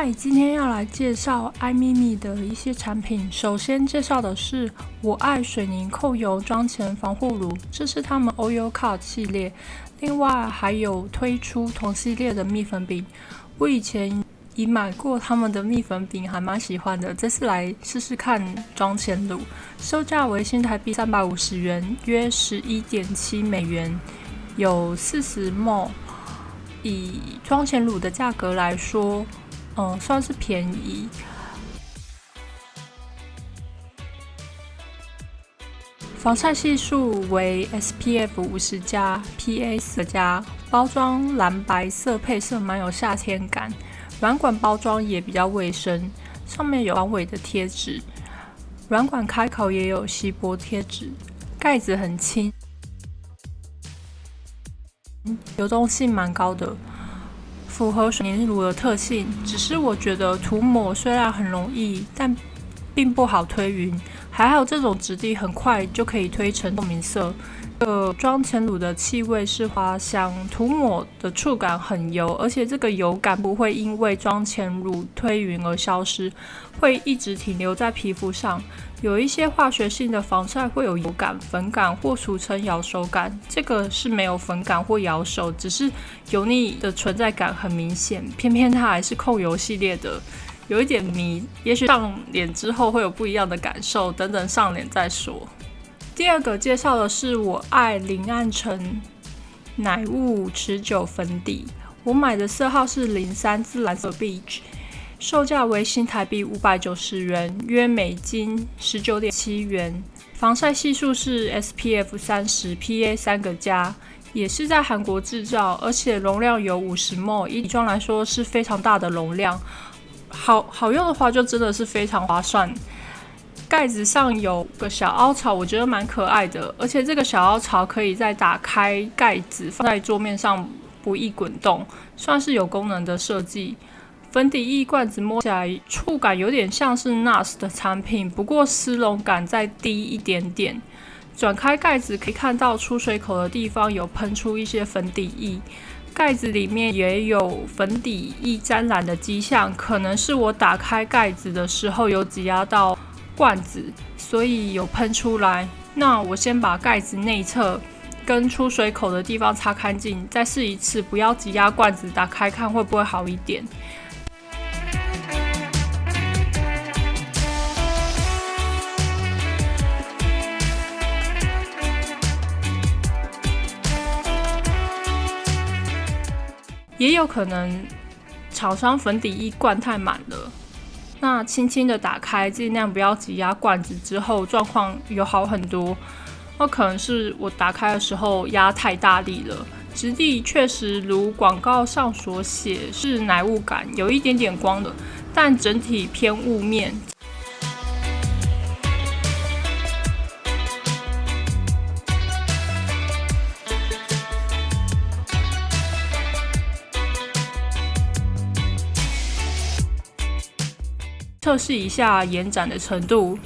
嗨，今天要来介绍艾咪咪的一些产品。首先介绍的是我爱水凝扣油妆前防护乳，这是他们 Oil Cut 系列。另外还有推出同系列的蜜粉饼，我以前已买过他们的蜜粉饼，还蛮喜欢的。这次来试试看妆前乳，售价为新台币350元，约11.7美元，有40ml。以妆前乳的价格来说，算是便宜。防晒系数为 SPF 50+、PA4+，包装蓝白色配色，蛮有夏天感。软管包装也比较卫生，上面有防伪的贴纸，软管开口也有锡箔贴纸，盖子很轻，流动性蛮高的，符合水凝乳的特性。只是我觉得涂抹虽然很容易，但并不好推匀。还好这种质地很快就可以推成透明色。妆前乳的气味是花香，涂抹的触感很油，而且这个油感不会因为妆前乳推匀而消失，会一直停留在皮肤上。有一些化学性的防晒会有油感、粉感或俗称咬手感，这个是没有粉感或咬手，只是油腻的存在感很明显。偏偏它还是控油系列的，有一点迷，也许上脸之后会有不一样的感受，等等上脸再说。第二个介绍的是我爱林暗橙奶雾持久粉底，我买的色号是03自蓝色 Beach， 售价为新台币590元，约美金19.7元。防晒系数是 SPF 30、PA 3+，也是在韩国制造，而且容量有50ml，以底妆来说是非常大的容量。好用的话就真的是非常划算。盖子上有个小凹槽，我觉得蛮可爱的，而且这个小凹槽可以再打开盖子，放在桌面上不易滚动，算是有功能的设计。粉底液罐子摸起来触感有点像是 NARS 的产品，不过丝绒感再低一点点。转开盖子可以看到出水口的地方有喷出一些粉底液，盖子里面也有粉底液沾染的迹象，可能是我打开盖子的时候有挤压到罐子，所以有喷出来。那我先把盖子内侧跟出水口的地方擦干净，再试一次，不要挤压罐子，打开看会不会好一点。也有可能厂商粉底液灌太满了，那轻轻的打开，尽量不要挤压罐子，之后状况有好很多。那可能是我打开的时候压太大力了。质地确实如广告上所写是奶雾感，有一点点光的，但整体偏雾面。测试一下延展的程度，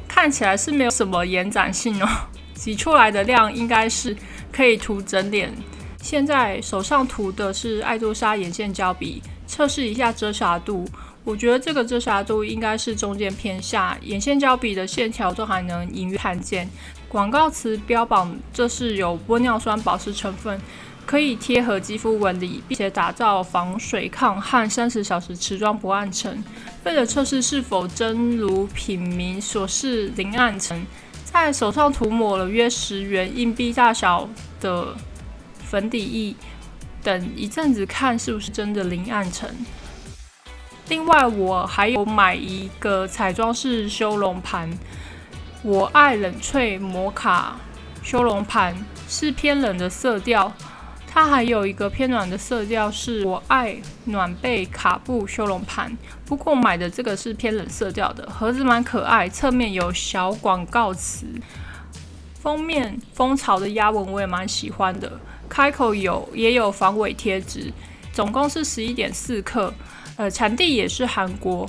看起来是没有什么延展性哦，挤出来的量应该是可以涂整脸。现在手上涂的是爱杜莎眼线胶笔，测试一下遮瑕度。我觉得这个遮瑕度应该是中间偏下，眼线胶笔的线条都还能隐约看见。广告词标榜这是有玻尿酸保湿成分，可以贴合肌肤纹理，并且打造防水抗汗30小时持妆不暗沉。为了测试是否真如品名所示零暗沉，在手上涂抹了约10元硬币大小的粉底液，等一阵子看是不是真的零暗沉。另外我还有买一个彩妆式修容盘，我爱冷萃摩卡修容盘，是偏冷的色调。它还有一个偏暖的色调，是我爱暖贝卡布修容盘，不过我买的这个是偏冷色调的，盒子蛮可爱，侧面有小广告词，封面蜂巢的压纹我也蛮喜欢的，开口也有防伪贴纸，总共是11.4克，产地也是韩国。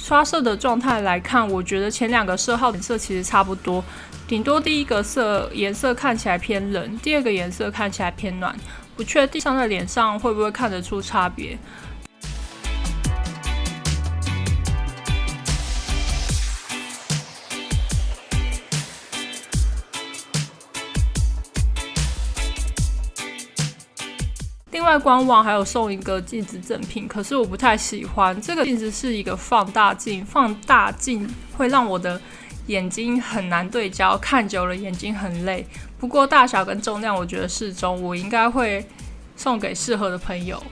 刷色的状态来看，我觉得前2个色号颜色其实差不多，顶多第一个颜色看起来偏冷，第2个颜色看起来偏暖，不确定上在脸上会不会看得出差别。另外官网还有送一个镜子赠品，可是我不太喜欢。这个镜子是一个放大镜，放大镜会让我的眼睛很难对焦，看久了眼睛很累。不过大小跟重量我觉得适中，我应该会送给适合的朋友。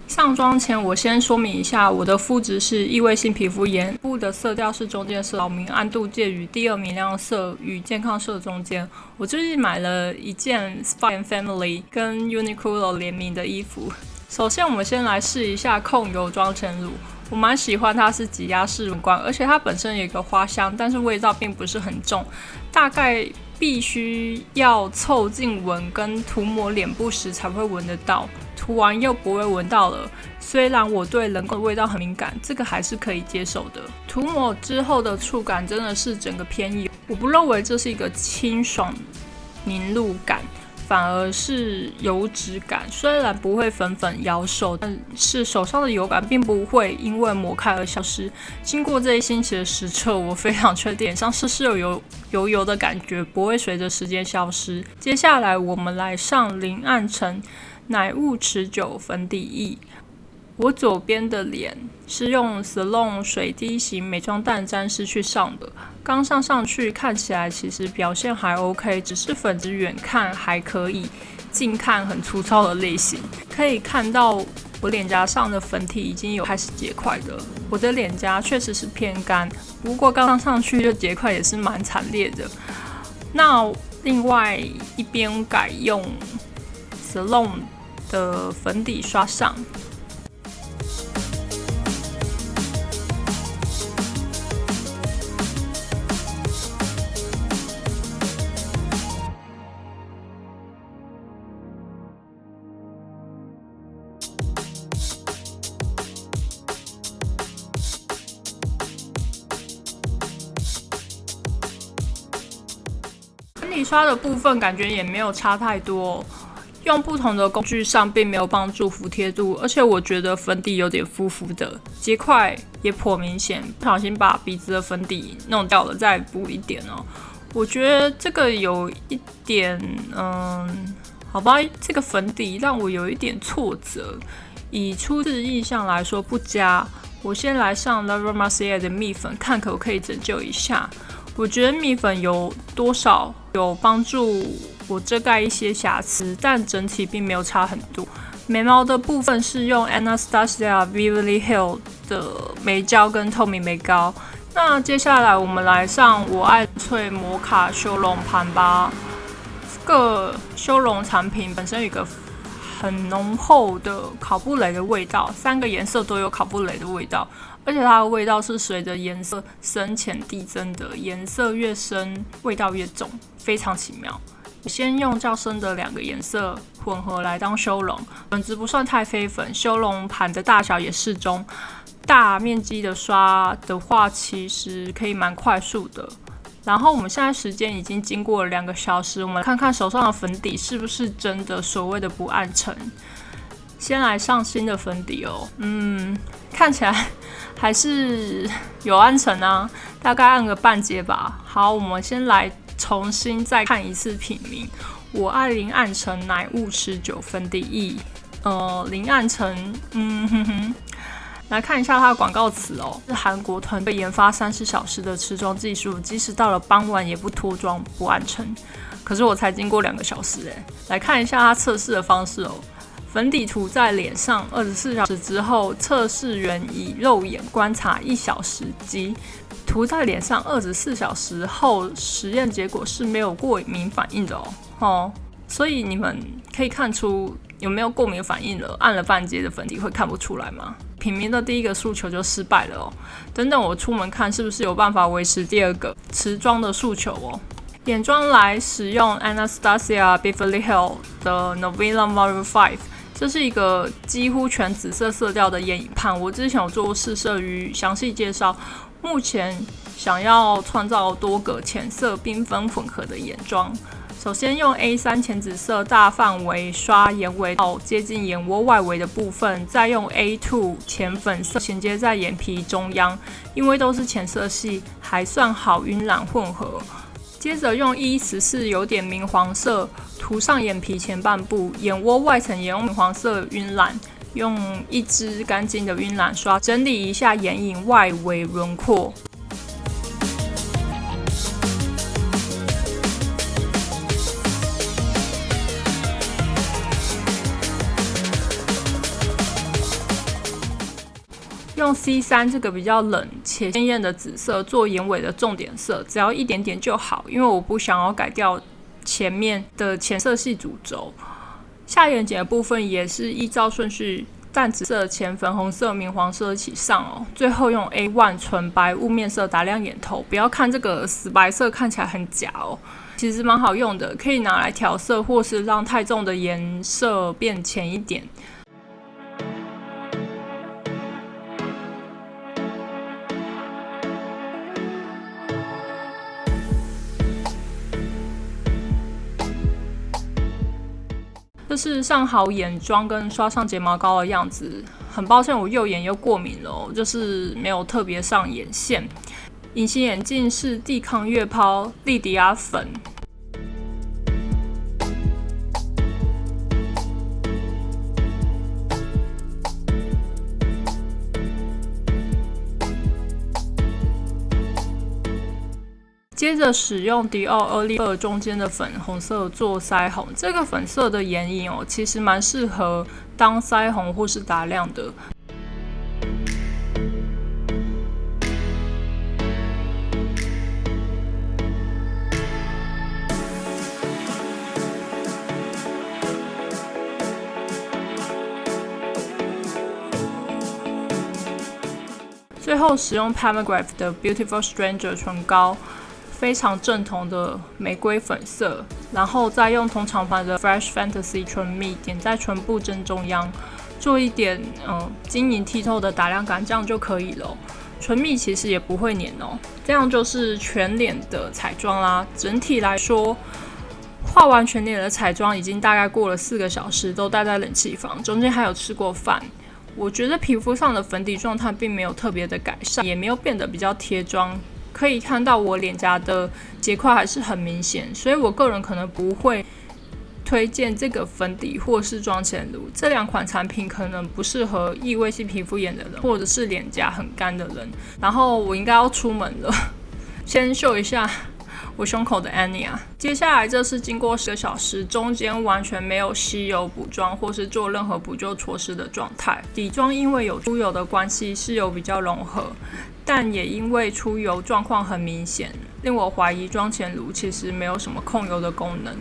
上妆前我先说明一下，我的肤质是异位性皮肤炎，肤的色调是中间色，老明暗度介于第2明亮色与健康色中间。我最近买了一件 Spy Family 跟 Uniqlo 联名的衣服。首先我们先来试一下控油妆前乳，我蛮喜欢它是挤压式轮光，而且它本身有一个花香，但是味道并不是很重，大概必须要凑近闻跟涂抹脸部时才会闻得到，涂完又不会闻到了。虽然我对人工的味道很敏感，这个还是可以接受的。涂抹之后的触感真的是整个偏油，我不认为这是一个清爽凝露感，反而是油脂感。虽然不会粉粉咬手，但是手上的油感并不会因为抹开而消失。经过这1星期的实测，我非常确定脸上是有油的感觉，不会随着时间消失。接下来我们来上零暗沉奶雾持久粉底液。我左边的脸是用 Salon 水滴型美妆蛋沾湿去上的，刚上去看起来其实表现还 OK， 只是粉质远看还可以，近看很粗糙的类型。可以看到我脸颊上的粉体已经有开始结块了，我的脸颊确实是偏干，不过刚上去就结块也是蛮惨烈的。那另外一边改用 Salon 的粉底刷上。粉底刷的部分感觉也没有差太多，用不同的工具上并没有帮助服帖度，而且我觉得粉底有点浮浮的，结块也颇明显，不小心把鼻子的粉底弄掉了，再补一点哦。我觉得这个有一点，好吧，这个粉底让我有一点挫折，以初次印象来说不佳。我先来上 Laura Mercier 的蜜粉，看可不可以拯救一下。我觉得蜜粉有多少有帮助我遮盖一些瑕疵，但整体并没有差很多。眉毛的部分是用 Anastasia Beverly Hills 的眉胶跟透明眉膏。那接下来我们来上我爱萃摩卡修容盘吧。这个修容产品本身有一个很浓厚的考布雷的味道，3个颜色都有考布雷的味道，而且它的味道是随着颜色深浅递增的，颜色越深味道越重，非常奇妙。我先用较深的2个颜色混合来当修容，本质不算太飞粉，修容盘的大小也适中。大面积的刷的话，其实可以蛮快速的。然后我们现在时间已经经过了2个小时，我们看看手上的粉底是不是真的所谓的不暗沉。先来上新的粉底哦，看起来还是有暗沉啊，大概按个半截吧。好，我们先来重新再看一次品名，我爱零暗沉奶雾持久粉底液，零暗沉，来看一下它的广告词哦，是韩国团队研发30小时的持妆技术，即使到了傍晚也不脱妆不暗沉。可是我才经过2个小时哎，来看一下它测试的方式哦。粉底涂在脸上24小时之后，测试员以肉眼观察1小时及涂在脸上24小时后，实验结果是没有过敏反应的哦。所以你们可以看出有没有过敏反应了，按了半截的粉底会看不出来吗？品名的第一个诉求就失败了哦。等等我出门看是不是有办法维持第2个持妆的诉求哦。眼妆来使用 Anastasia Beverly Hills 的 Novella Volume 5，这是一个几乎全紫色色调的眼影盘，我之前有做过试色与详细介绍。目前想要创造多个浅色缤纷混合的眼妆，首先用 A3 浅紫色大范围刷眼尾到接近眼窝外围的部分，再用 A2 浅粉色衔接在眼皮中央，因为都是浅色系，还算好晕染混合。接着用E14有点明黄色涂上眼皮前半部，眼窝外层也用明黄色晕染，用一支干净的晕染刷整理一下眼影外围轮廓。用 C3 这个比较冷且鲜艳的紫色做眼尾的重点色，只要一点点就好，因为我不想要改掉前面的浅色系主轴。下眼睑的部分也是依照顺序，淡紫色、浅粉红色、明黄色一起上哦。最后用 A1 纯白雾面色打亮眼头，不要看这个死白色看起来很假哦，其实蛮好用的，可以拿来调色或是让太重的颜色变浅一点。这是上好眼妆跟刷上睫毛膏的样子。很抱歉，我右眼又过敏了哦，就是没有特别上眼线。隐形眼镜是蒂康月抛莉迪亚粉。接着使用迪奥202中间的粉红色做腮红，这个粉色的眼影哦，其实蛮适合当腮红或是打亮的。最后使用 Palmograph 的 Beautiful Stranger 唇膏。非常正统的玫瑰粉色，然后再用同厂牌的 Fresh Fantasy 唇蜜点在唇部正中央，做一点晶莹剔透的打亮感，这样就可以了。唇蜜其实也不会黏哦，这样就是全脸的彩妆啦。整体来说，画完全脸的彩妆已经大概过了4个小时，都待在冷气房，中间还有吃过饭。我觉得皮肤上的粉底状态并没有特别的改善，也没有变得比较贴妆。可以看到我脸颊的结块还是很明显，所以我个人可能不会推荐这个粉底或是妆前乳。这2款产品可能不适合异位性皮肤炎的人，或者是脸颊很干的人。然后我应该要出门了，先秀一下我胸口的 Ania。接下来这是经过10个小时，中间完全没有吸油补妆或是做任何补救措施的状态。底妆因为有出油的关系，是有比较融合。但也因为出油状况很明显，令我怀疑妆前乳其实没有什么控油的功能。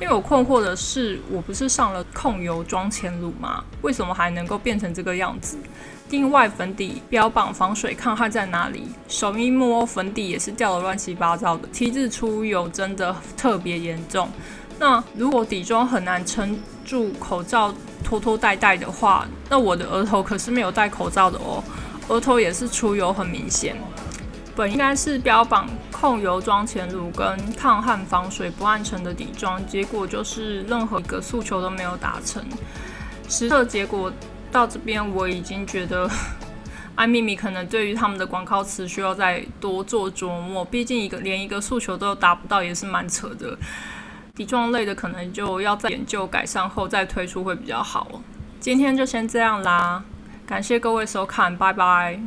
令我困惑的是，我不是上了控油妆前乳吗？为什么还能够变成这个样子？另外，粉底标榜防水抗汗在哪里？手一摸，粉底也是掉得乱七八糟的，T 字出油真的特别严重。那如果底妆很难撑住口罩拖拖带带的话，那我的额头可是没有戴口罩的哦。额头也是出油很明显，本应该是标榜控油妆前乳跟抗汗防水不暗沉的底妆，结果就是任何一个诉求都没有达成。实测结果到这边，我已经觉得艾咪咪可能对于他们的广告词需要再多做琢磨，毕竟连一个诉求都达不到，也是蛮扯的。底妆类的可能就要再研究改善后再推出会比较好。今天就先这样啦。感谢各位收看，拜拜。